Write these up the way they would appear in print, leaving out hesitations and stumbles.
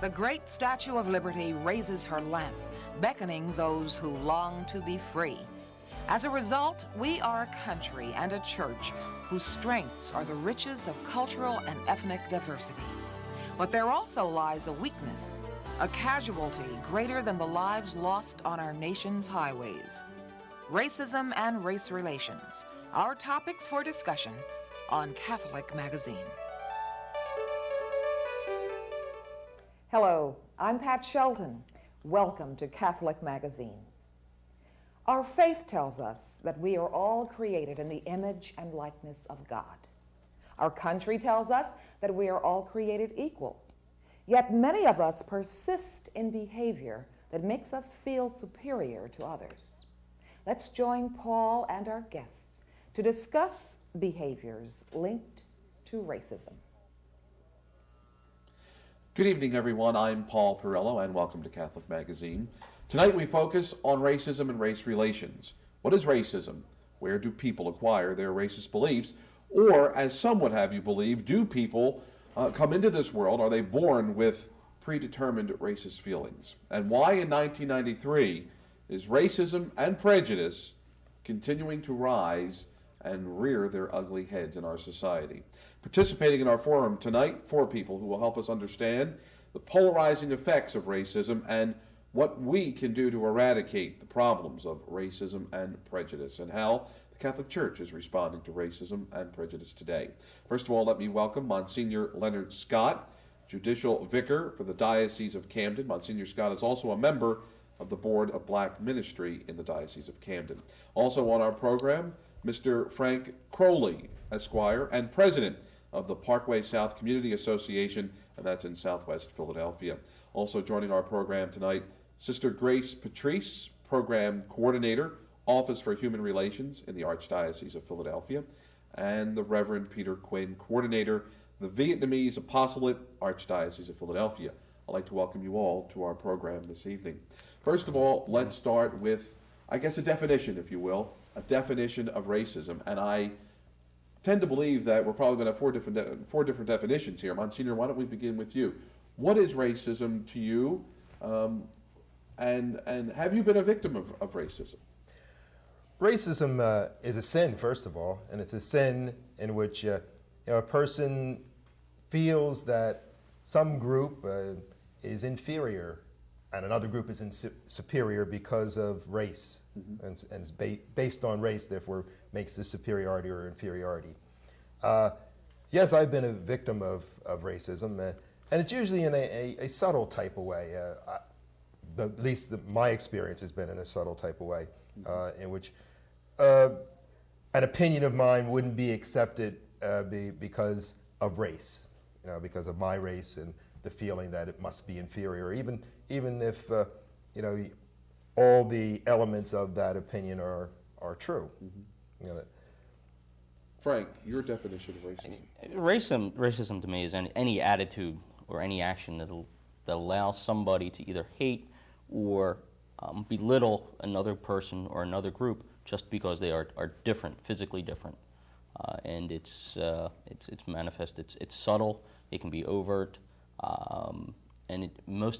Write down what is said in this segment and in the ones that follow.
The great Statue of Liberty raises her lamp, beckoning those who long to be free. As a result, we are a country and a church whose strengths are the riches of cultural and ethnic diversity. But there also lies a weakness, a casualty greater than the lives lost on our nation's highways. Racism and race relations, our topics for discussion on Catholic Magazine. Hello, I'm Pat Shelton. Welcome to Catholic Magazine. Our faith tells us that we are all created in the image and likeness of God. Our country tells us that we are all created equal. Yet many of us persist in behavior that makes us feel superior to others. Let's join Paul and our guests to discuss behaviors linked to racism. Good evening, everyone. I'm Paul Perillo, and welcome to Catholic Magazine. Tonight we focus on racism and race relations. What is racism? Where do people acquire their racist beliefs? Or, as some would have you believe, do people come into this world, are they born with predetermined racist feelings? And why in 1993 is racism and prejudice continuing to rise and rear their ugly heads in our society? Participating in our forum tonight, 4 people who will help us understand the polarizing effects of racism and what we can do to eradicate the problems of racism and prejudice, and how the Catholic Church is responding to racism and prejudice today. First of all, let me welcome Monsignor Leonard Scott, Judicial Vicar for the Diocese of Camden. Monsignor Scott is also a member of the Board of Black Ministry in the Diocese of Camden. Also on our program, Mr. Frank Crowley, Esquire, and President of the Parkway South Community Association, and that's in Southwest Philadelphia. Also joining our program tonight, Sister Grace Patrice, Program Coordinator, Office for Human Relations in the Archdiocese of Philadelphia, and the Reverend Peter Quinn, Coordinator, the Vietnamese Apostolate, Archdiocese of Philadelphia. I'd like to welcome you all to our program this evening. First of all, let's start with, I guess, a definition, if you will, a definition of racism. And I tend to believe that we're probably going to have four different definitions here. Monsignor, why don't we begin with you? What is racism to you? And have you been a victim of racism? Racism is a sin, first of all, and it's a sin in which a person feels that some group is inferior and another group is superior because of race, and it's based on race, therefore makes the superiority or inferiority. Yes, I've been a victim of racism, and it's usually in a subtle type of way. At least my experience has been in a subtle type of way, in which an opinion of mine wouldn't be accepted because of race, because of my race and the feeling that it must be inferior, even if all the elements of that opinion are true. Frank, your definition of racism? Racism to me is any attitude or any action that allows somebody to either hate or belittle another person or another group just because they are different, physically different. And it's manifest, it's subtle, it can be overt, and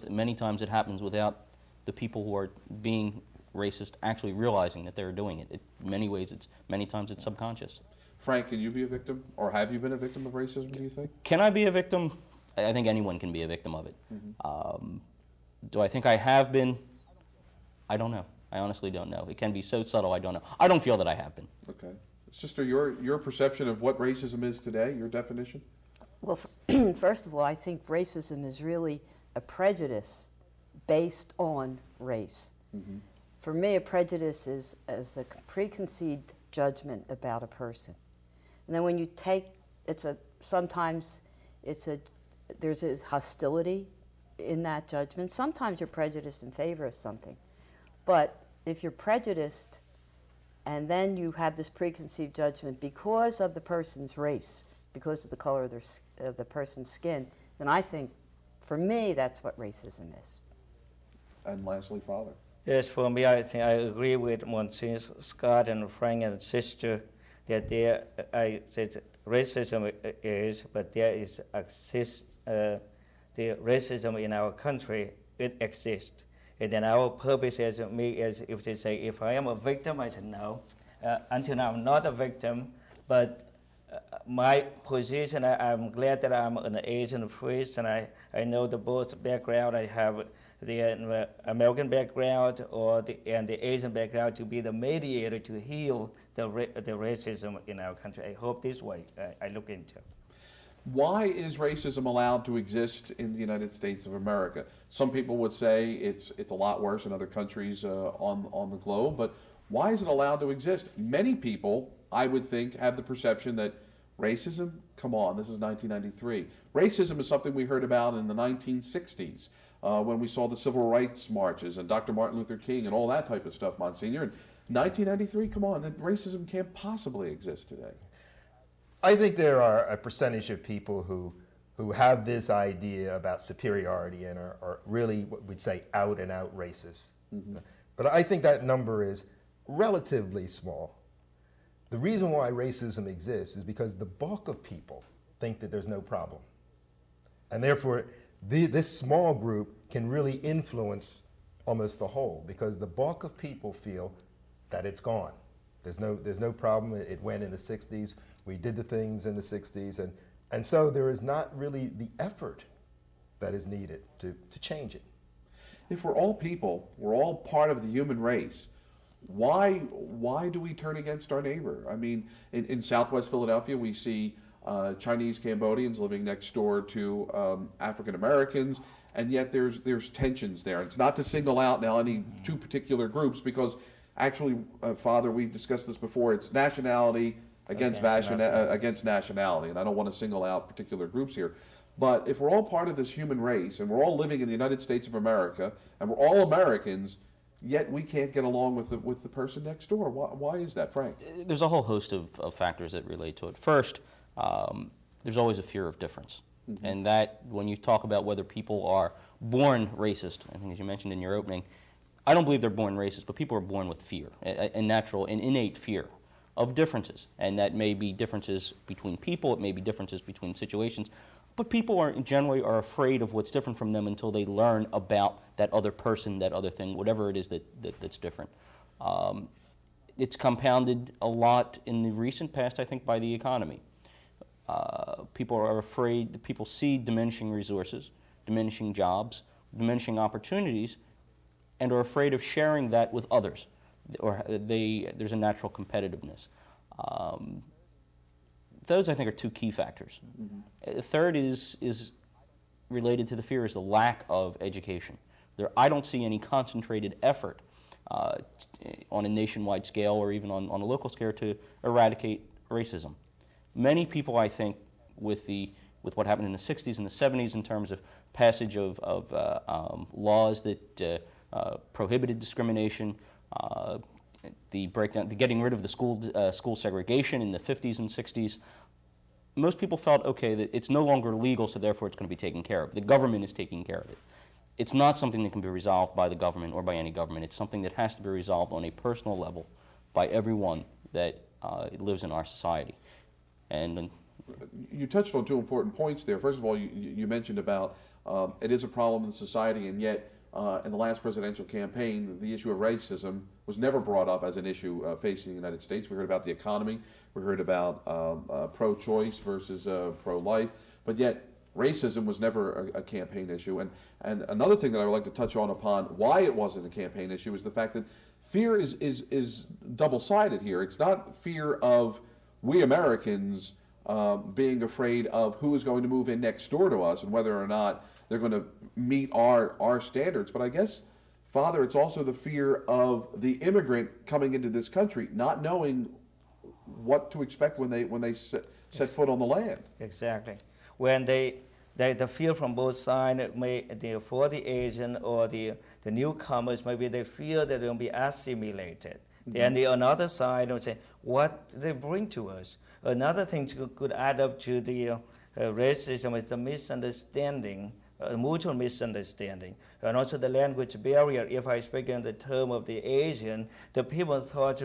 many times it happens without the people who are being racist actually realizing that they're doing it. Many times it's subconscious. Frank, can you be a victim, or have you been a victim of racism, do you think? Can I be a victim? I think anyone can be a victim of it. Do I think I have been? I don't know. I honestly don't know. It can be so subtle, I don't know. I don't feel that I have been. Okay. Sister, your perception of what racism is today, your definition? Well, first of all, I think racism is really a prejudice based on race. For me, a prejudice is a preconceived judgment about a person. And then when you take, sometimes there's a hostility in that judgment. Sometimes you're prejudiced in favor of something. But if you're prejudiced and then you have this preconceived judgment because of the person's race, because of the color of the person's skin, then I think, for me, that's what racism is. And lastly, Father. Yes, for me, I think I agree with Monsignor Scott and Frank and Sister that I said racism is, but there the racism in our country, it exists. And then our purpose as me is, if they say, if I am a victim, I said no. Until now, I'm not a victim, but my position, I'm glad that I'm an Asian priest, and I know the both background. I have the American background and the Asian background to be the mediator to heal the racism in our country. I hope this way I look into. Why is racism allowed to exist in the United States of America? Some people would say it's a lot worse in other countries on the globe, but why is it allowed to exist? Many people, I would think, have the perception that racism, come on, this is 1993. Racism is something we heard about in the 1960s when we saw the civil rights marches and Dr. Martin Luther King and all that type of stuff, Monsignor. In 1993, come on, racism can't possibly exist today. I think there are a percentage of people who have this idea about superiority and are really what we'd say out and out racist. Mm-hmm. But I think that number is relatively small. The reason why racism exists is because the bulk of people think that there's no problem. And therefore, this small group can really influence almost the whole, because the bulk of people feel that it's gone. There's no problem. It went in the 60s. We did the things in the 60s. And so there is not really the effort that is needed to change it. If we're all people, we're all part of the human race, why do we turn against our neighbor? I mean, in Southwest Philadelphia, we see Chinese Cambodians living next door to African Americans, and yet there's tensions there. It's not to single out now any two particular groups, because actually, Father, we've discussed this before, it's nationality against nationality, and I don't want to single out particular groups here. But if we're all part of this human race, and we're all living in the United States of America, and we're all Americans, yet we can't get along with the person next door. Why is that, Frank? There's a whole host of factors that relate to it. First, there's always a fear of difference. Mm-hmm. And that, when you talk about whether people are born racist, I think as you mentioned in your opening, I don't believe they're born racist, but people are born with fear, a natural and innate fear of differences. And that may be differences between people, it may be differences between situations, but people generally are afraid of what's different from them until they learn about that other person, that other thing, whatever it is that's different. It's compounded a lot in the recent past, I think, by the economy. People are afraid, people see diminishing resources, diminishing jobs, diminishing opportunities, and are afraid of sharing that with others, or there's a natural competitiveness. Those, I think, are two key factors. Mm-hmm. The third is related to the fear, is the lack of education. I don't see any concentrated effort on a nationwide scale or even on a local scale to eradicate racism. Many people, I think, with what happened in the 60s and the 70s in terms of passage of laws that prohibited discrimination, the getting rid of the school segregation in the 50s and 60s, most people felt, okay, that it's no longer legal, so therefore it's going to be taken care of. The government is taking care of it. It's not something that can be resolved by the government or by any government. It's something that has to be resolved on a personal level by everyone that lives in our society. And you touched on two important points there. First of all, you mentioned about it is a problem in society, and yet in the last presidential campaign, the issue of racism was never brought up as an issue facing the United States. We heard about the economy, we heard about pro-choice versus pro-life, but yet racism was never a campaign issue. And another thing that I would like to touch upon why it wasn't a campaign issue is the fact that fear is double-sided here. It's not fear of we Americans being afraid of who is going to move in next door to us and whether or not they're going to meet our standards. But I guess, Father, it's also the fear of the immigrant coming into this country, not knowing what to expect when they set foot on the land. Exactly. When the fear from both sides, for the Asian or the newcomers, maybe they feel that they'll be assimilated. Mm-hmm. And the another side will say, what they bring to us. Another thing could add up to the racism is the misunderstanding, mutual misunderstanding, and also the language barrier. If I speak in the term of the Asian, the people thought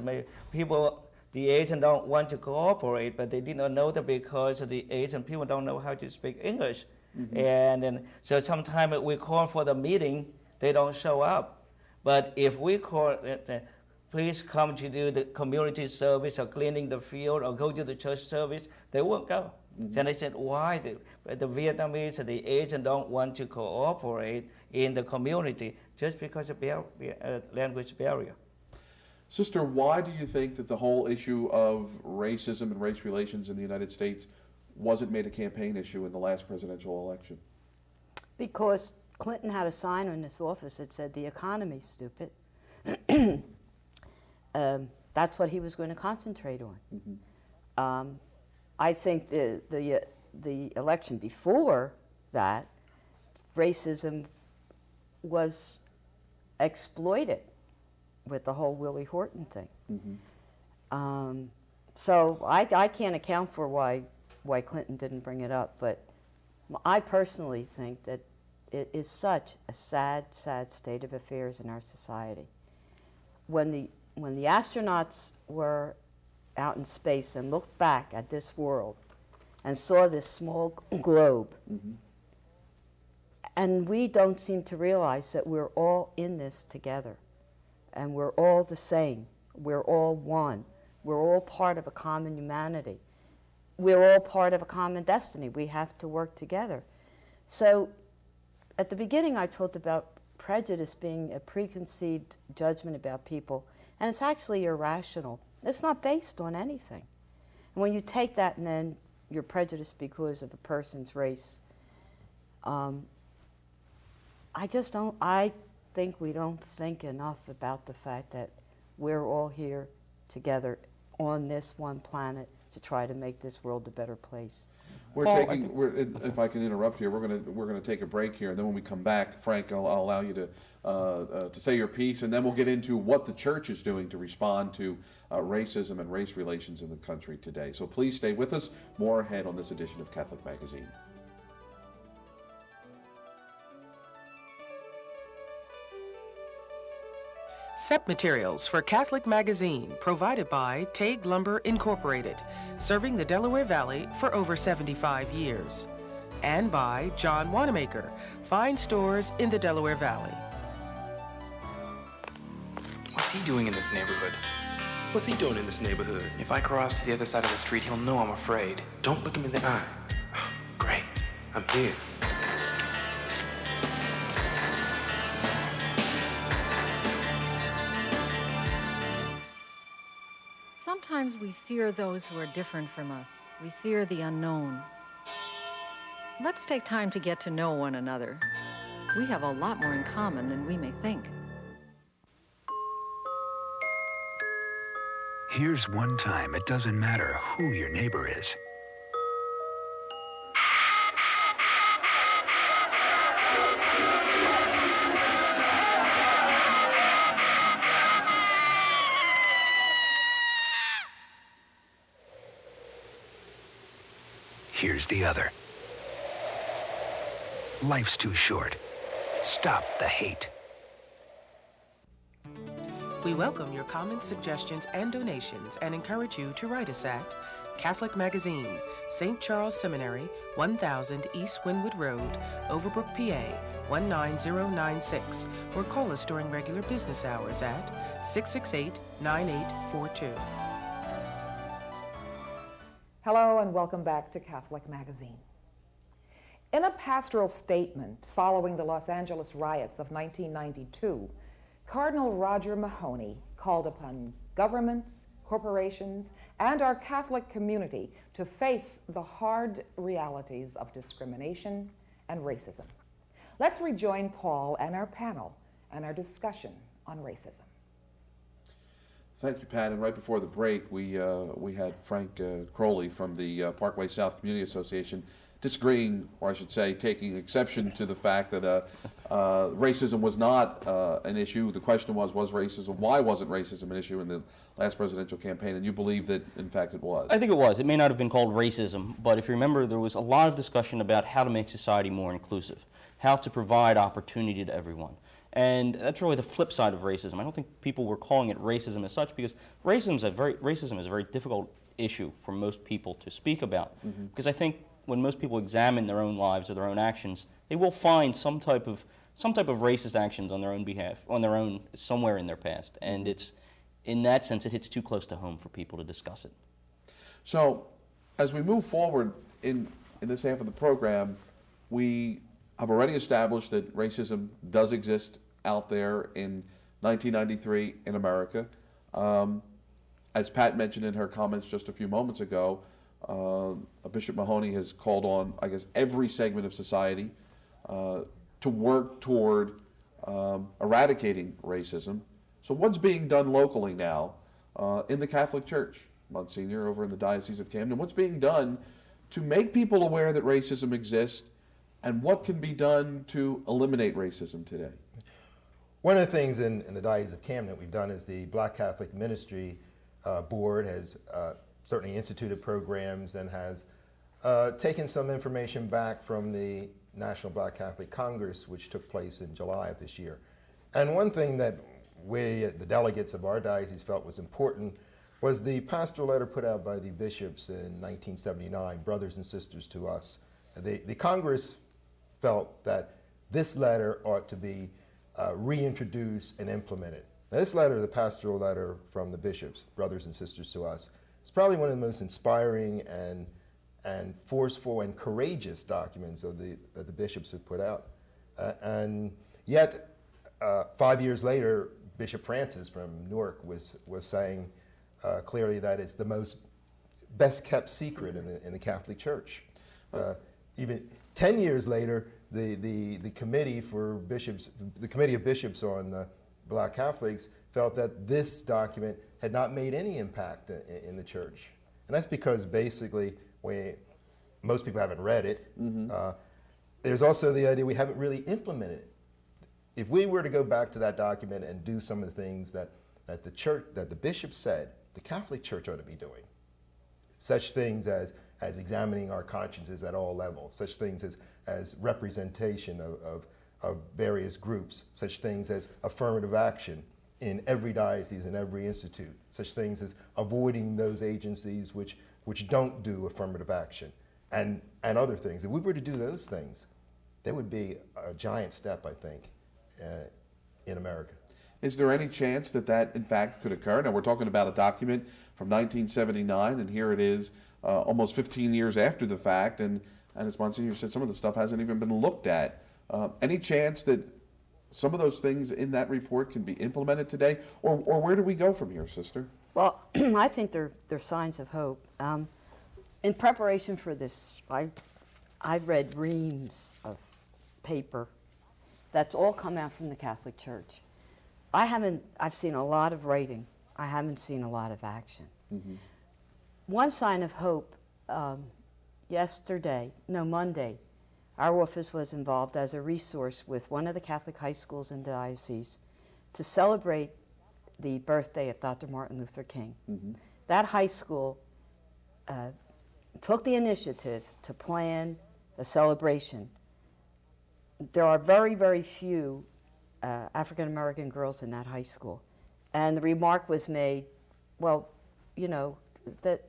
the Asian don't want to cooperate, but they did not know that because the Asian people don't know how to speak English. And so sometimes we call for the meeting, they don't show up. But if we call it, please come to do the community service or cleaning the field or go to the church service, they won't go. Then they said, why? The Vietnamese and the Asian don't want to cooperate in the community just because of language barrier. Sister, why do you think that the whole issue of racism and race relations in the United States wasn't made a campaign issue in the last presidential election? Because Clinton had a sign in his office that said, "The economy's stupid." That's what he was going to concentrate on. I think the election before that, racism was exploited with the whole Willie Horton thing. So I can't account for why Clinton didn't bring it up, but I personally think that it is such a sad, sad state of affairs in our society. When the astronauts were out in space and looked back at this world and saw this small globe, and we don't seem to realize that we're all in this together, and we're all the same. We're all one. We're all part of a common humanity. We're all part of a common destiny. We have to work together. So at the beginning I talked about prejudice being a preconceived judgment about people, and it's actually irrational. It's not based on anything. And when you take that and then you're prejudiced because of a person's race, I think we don't think enough about the fact that we're all here together on this one planet to try to make this world a better place. If I can interrupt here, we're going to take a break here, and then when we come back, Frank, I'll allow you to say your piece, and then we'll get into what the church is doing to respond to racism and race relations in the country today. So please stay with us. More ahead on this edition of Catholic Magazine. Set materials for Catholic Magazine provided by Tague Lumber Incorporated, serving the Delaware Valley for over 75 years. And by John Wanamaker, fine stores in the Delaware Valley. What's he doing in this neighborhood? What's he doing in this neighborhood? If I cross to the other side of the street, he'll know I'm afraid. Don't look him in the eye. Great, I'm here. Sometimes we fear those who are different from us. We fear the unknown. Let's take time to get to know one another. We have a lot more in common than we may think. Here's one time it doesn't matter who your neighbor is. Here's the other. Life's too short. Stop the hate. We welcome your comments, suggestions, and donations and encourage you to write us at Catholic Magazine, St. Charles Seminary, 1000 East Wynwood Road, Overbrook, PA, 19096, or call us during regular business hours at 668-9842. Hello and welcome back to Catholic Magazine. In a pastoral statement following the Los Angeles riots of 1992, Cardinal Roger Mahony called upon governments, corporations, and our Catholic community to face the hard realities of discrimination and racism. Let's rejoin Paul and our panel and our discussion on racism. Thank you, Pat. And right before the break, we had Frank Crowley from the Parkway South Community Association disagreeing, or I should say, taking exception to the fact that racism was not an issue. The question was racism? Why wasn't racism an issue in the last presidential campaign? And you believe that, in fact, it was. I think it was. It may not have been called racism, but if you remember, there was a lot of discussion about how to make society more inclusive, how to provide opportunity to everyone. And that's really the flip side of racism. I don't think people were calling it racism as such because racism is a very difficult issue for most people to speak about. Because I think when most people examine their own lives or their own actions, they will find some type of racist actions on their own behalf, somewhere in their past. And it's, in that sense, it hits too close to home for people to discuss it. So, as we move forward in this half of the program, we have already established that racism does exist out there in 1993 in America. As Pat mentioned in her comments just a few moments ago, Bishop Mahoney has called on, I guess, every segment of society to work toward eradicating racism. So what's being done locally now in the Catholic Church, Monsignor, over in the Diocese of Camden? What's being done to make people aware that racism exists, and what can be done to eliminate racism today? One of the things in the Diocese of Camden that we've done is the Black Catholic Ministry Board has certainly instituted programs and has taken some information back from the National Black Catholic Congress, which took place in July of this year. And one thing that we, the delegates of our diocese, felt was important was the pastoral letter put out by the bishops in 1979, Brothers and Sisters to Us. The Congress felt that this letter ought to be reintroduced and implemented. Now, this letter, the pastoral letter from the bishops, Brothers and Sisters to Us, is probably one of the most inspiring and forceful and courageous documents that the bishops have put out. And yet, 5 years later, Bishop Francis from Newark was saying clearly that it's the most best kept secret in the Catholic Church. Even 10 years later, the committee for bishops, the Committee of Bishops on Black Catholics, felt that this document had not made any impact in the church. And that's because basically, most people haven't read it. There's also the idea we haven't really implemented it. If we were to go back to that document and do some of the things that the church, that the bishop said, the Catholic Church ought to be doing, such things as examining our consciences at all levels, such things as representation of various groups, such things as affirmative action in every diocese and every institute, such things as avoiding those agencies which don't do affirmative action, and other things. If we were to do those things, there would be a giant step, I think, in America. Is there any chance that in fact could occur? Now, we're talking about a document from 1979, and here it is almost 15 years after the fact, and as Monsignor said, some of the stuff hasn't even been looked at. Any chance that some of those things in that report can be implemented today, or where do we go from here, Sister? Well, I think they're signs of hope. In preparation for this, I've read reams of paper that's all come out from the Catholic Church. I've seen a lot of writing. I haven't seen a lot of action. Mm-hmm. One sign of hope, Monday, our office was involved as a resource with one of the Catholic high schools in the diocese to celebrate the birthday of Dr. Martin Luther King. Mm-hmm. That high school took the initiative to plan a celebration. There are very, very few African American girls in that high school. And the remark was made, well, you know, there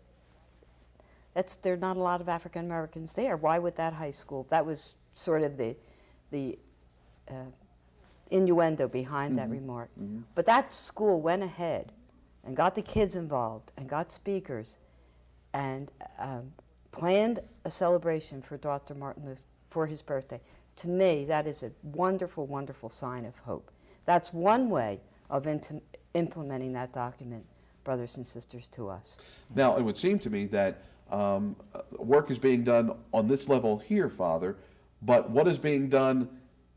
are not a lot of African Americans there. Why would that high school? That was sort of the innuendo behind that remark. Mm-hmm. But that school went ahead and got the kids involved and got speakers and planned a celebration for Dr. Martin Luther for his birthday. To me, that is a wonderful, wonderful sign of hope. That's one way of implementing that document, Brothers and Sisters to Us. Now, it would seem to me that work is being done on this level here, Father, but what is being done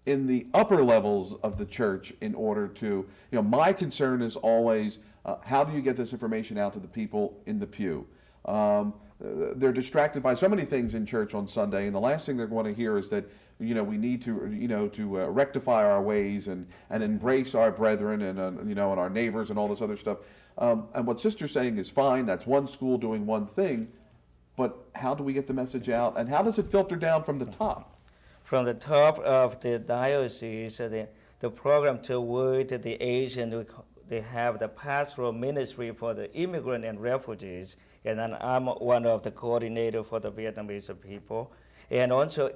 in the upper levels of the church in order to, my concern is always, how do you get this information out to the people in the pew? They're distracted by so many things in church on Sunday, and the last thing they're going to hear is that, we need to, rectify our ways and embrace our brethren and and our neighbors and all this other stuff. And what Sister's saying is fine. That's one school doing one thing, but how do we get the message out, and how does it filter down from the top? From the top of the diocese, the program to avoid the Asian, they have the pastoral ministry for the immigrant and refugees, and then I'm one of the coordinator for the Vietnamese people. And also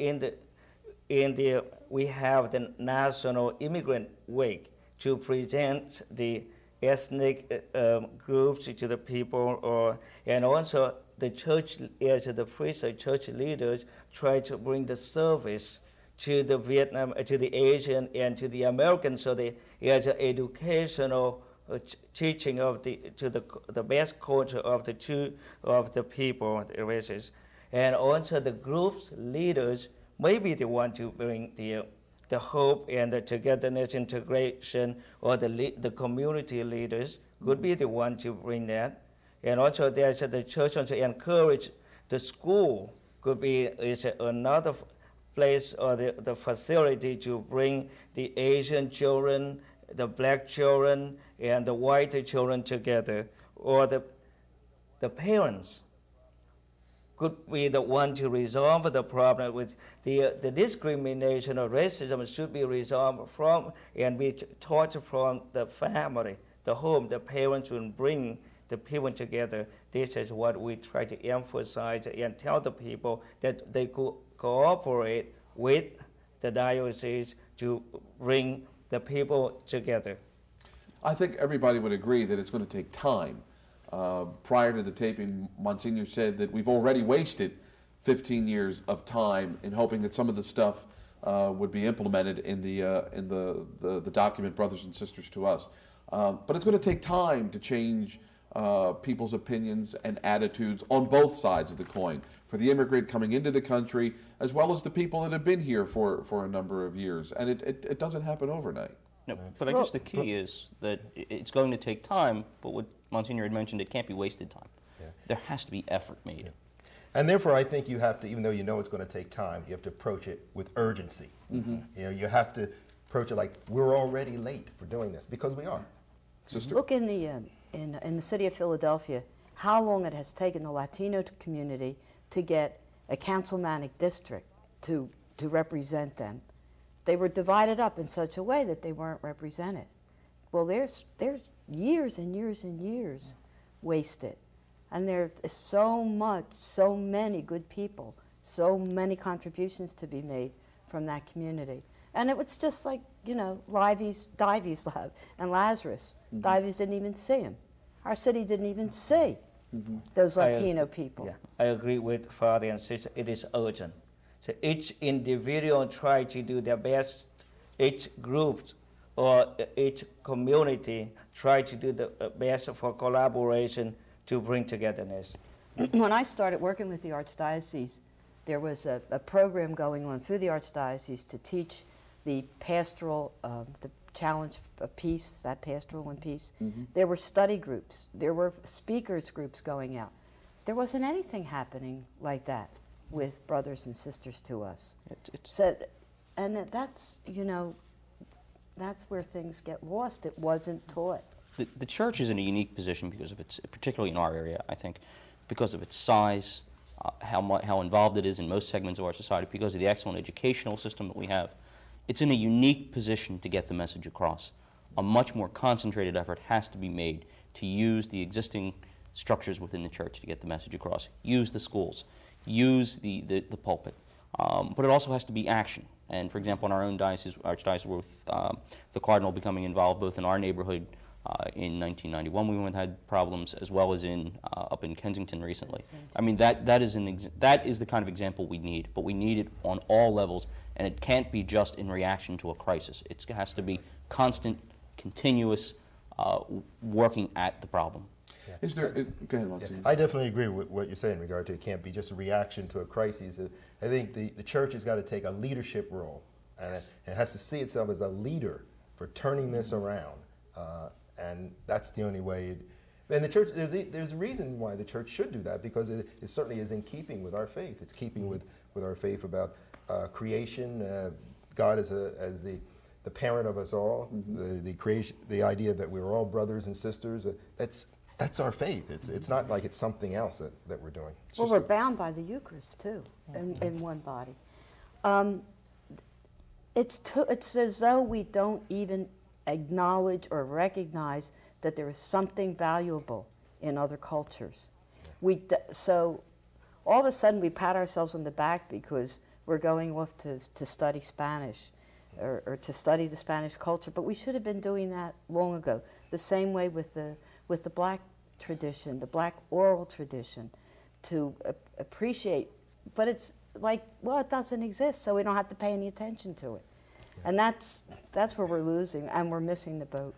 we have the National Immigrant Week to present the ethnic groups to the people, and also the church, as the priests and church leaders, try to bring the service to the to the Asian and to the Americans, so they as an educational teaching of the best culture of the people, the races, and also the groups leaders maybe they want to bring the hope and the togetherness, integration, or the community leaders could be the one to bring that. And also there's the church also encourage the school could be is another place or the facility to bring the Asian children, the black children, and the white children together, or the parents could be the one to resolve the problem with the discrimination or racism should be resolved from and be taught from the family, the home. The parents will bring the people together. This is what we try to emphasize and tell the people, that they could cooperate with the diocese to bring the people together. I think everybody would agree that it's going to take time. Prior to the taping, Monsignor said that we've already wasted 15 years of time in hoping that some of the stuff would be implemented in the document, Brothers and Sisters to Us. But it's going to take time to change people's opinions and attitudes on both sides of the coin, for the immigrant coming into the country as well as the people that have been here for a number of years. And it doesn't happen overnight. No, but I guess the key is that it's going to take time, but what Monsignor had mentioned, it can't be wasted time. Yeah. There has to be effort made. Yeah. And therefore, I think you have to, even though you know it's going to take time, you have to approach it with urgency. Mm-hmm. You know, you have to approach it like we're already late for doing this, because we are. Sister? Look in the city of Philadelphia, how long it has taken the Latino community to get a councilmanic district to represent them. They were divided up in such a way that they weren't represented. Well, there's years and years and years wasted. And there is so many good people, so many contributions to be made from that community. And it was just like, you know, Divey's lab and Lazarus. Mm-hmm. Divey's didn't even see him. Our city didn't even see those Latino people. Yeah, I agree with Father and Sister. It is urgent. So each individual try to do their best. Each group or each community try to do the best for collaboration to bring togetherness. When I started working with the Archdiocese, there was a program going on through the Archdiocese to teach the pastoral, the challenge of peace, that pastoral and peace. Mm-hmm. There were study groups. There were speakers groups going out. There wasn't anything happening like that with Brothers and Sisters to Us. So, and that's, you know, that's where things get lost. It wasn't taught. The church is in a unique position because of its, particularly in our area, I think, because of its size, how involved it is in most segments of our society, because of the excellent educational system that we have. It's in a unique position to get the message across. A much more concentrated effort has to be made to use the existing structures within the church to get the message across. Use the schools, use the pulpit, but it also has to be action. And for example, in our own diocese, Archdiocese, with the Cardinal becoming involved both in our neighborhood in 1991, we had problems, as well as up in Kensington recently. I mean, that is the kind of example we need, but we need it on all levels, and it can't be just in reaction to a crisis. It has to be constant, continuous working at the problem. Yeah. Is there? Go ahead, Monsignor. I definitely agree with what you say in regard to it can't be just a reaction to a crisis. I think the church has got to take a leadership role, and it has to see itself as a leader for turning this around. And that's the only way. And the church, there's a reason why the church should do that, because it certainly is in keeping with our faith. It's keeping with our faith about creation, God as the parent of us all, the creation, the idea that we're all brothers and sisters. That's our faith. It's not like it's something else that we're doing. Well, we're bound by the Eucharist too, in one body. It's as though we don't even acknowledge or recognize that there is something valuable in other cultures. So all of a sudden we pat ourselves on the back because we're going off to study Spanish or to study the Spanish culture, but we should have been doing that long ago. The same way with the black tradition, the black oral tradition, to appreciate, but it's like, well, it doesn't exist, so we don't have to pay any attention to it. And that's where we're losing, and we're missing the boat.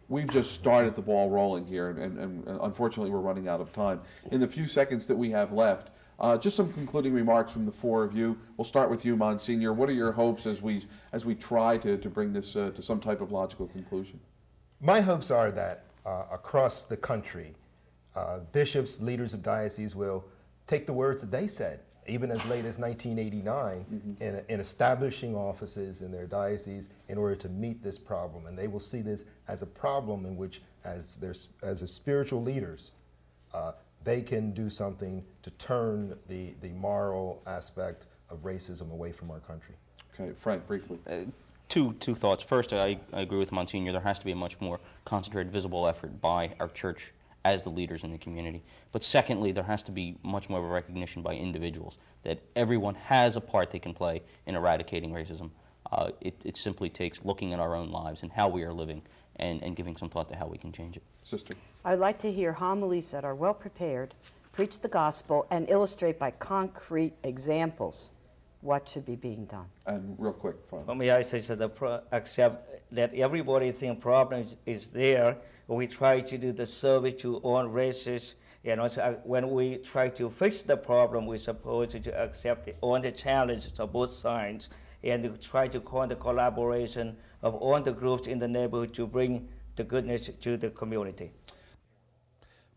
We've just started the ball rolling here, and unfortunately we're running out of time. In the few seconds that we have left, just some concluding remarks from the four of you. We'll start with you, Monsignor. What are your hopes as we try to bring this to some type of logical conclusion? My hopes are that across the country, bishops, leaders of dioceses will take the words that they said, even as late as 1989, in establishing offices in their diocese in order to meet this problem. And they will see this as a problem in which, as spiritual leaders, they can do something to turn the moral aspect of racism away from our country. Okay, Frank, briefly. Two thoughts. First, I agree with Monsignor. There has to be a much more concentrated, visible effort by our church as the leaders in the community. But secondly, there has to be much more of a recognition by individuals that everyone has a part they can play in eradicating racism. It simply takes looking at our own lives and how we are living and giving some thought to how we can change it. Sister. I'd like to hear homilies that are well prepared, preach the gospel, and illustrate by concrete examples what should be being done. And real quick, Father. For me, I say accept that everybody think problem is there. We try to do the service to all races. When we try to fix the problem, we're supposed to accept all the challenges of both sides and try to call the collaboration of all the groups in the neighborhood to bring the goodness to the community.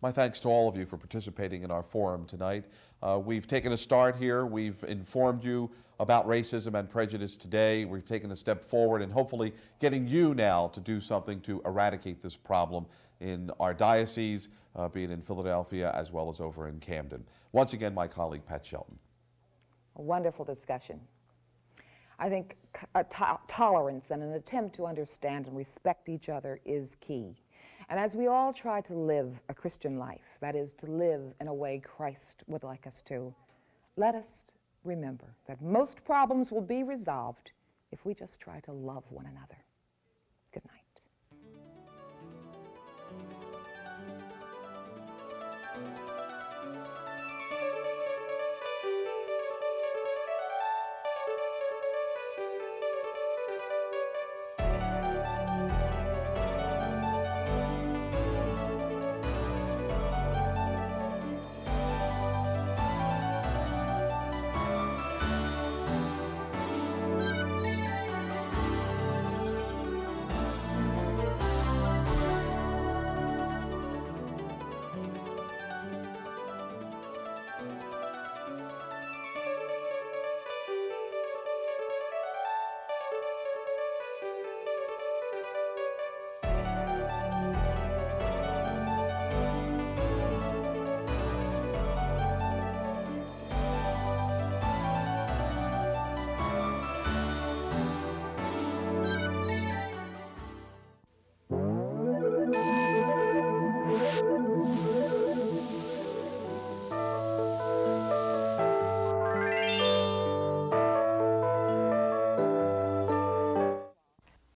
My thanks to all of you for participating in our forum tonight. We've taken a start here. We've informed you about racism and prejudice today. We've taken a step forward and hopefully getting you now to do something to eradicate this problem in our diocese, be it in Philadelphia as well as over in Camden. Once again, my colleague Pat Shelton. A wonderful discussion. I think tolerance and an attempt to understand and respect each other is key. And as we all try to live a Christian life, that is, to live in a way Christ would like us to, let us remember that most problems will be resolved if we just try to love one another.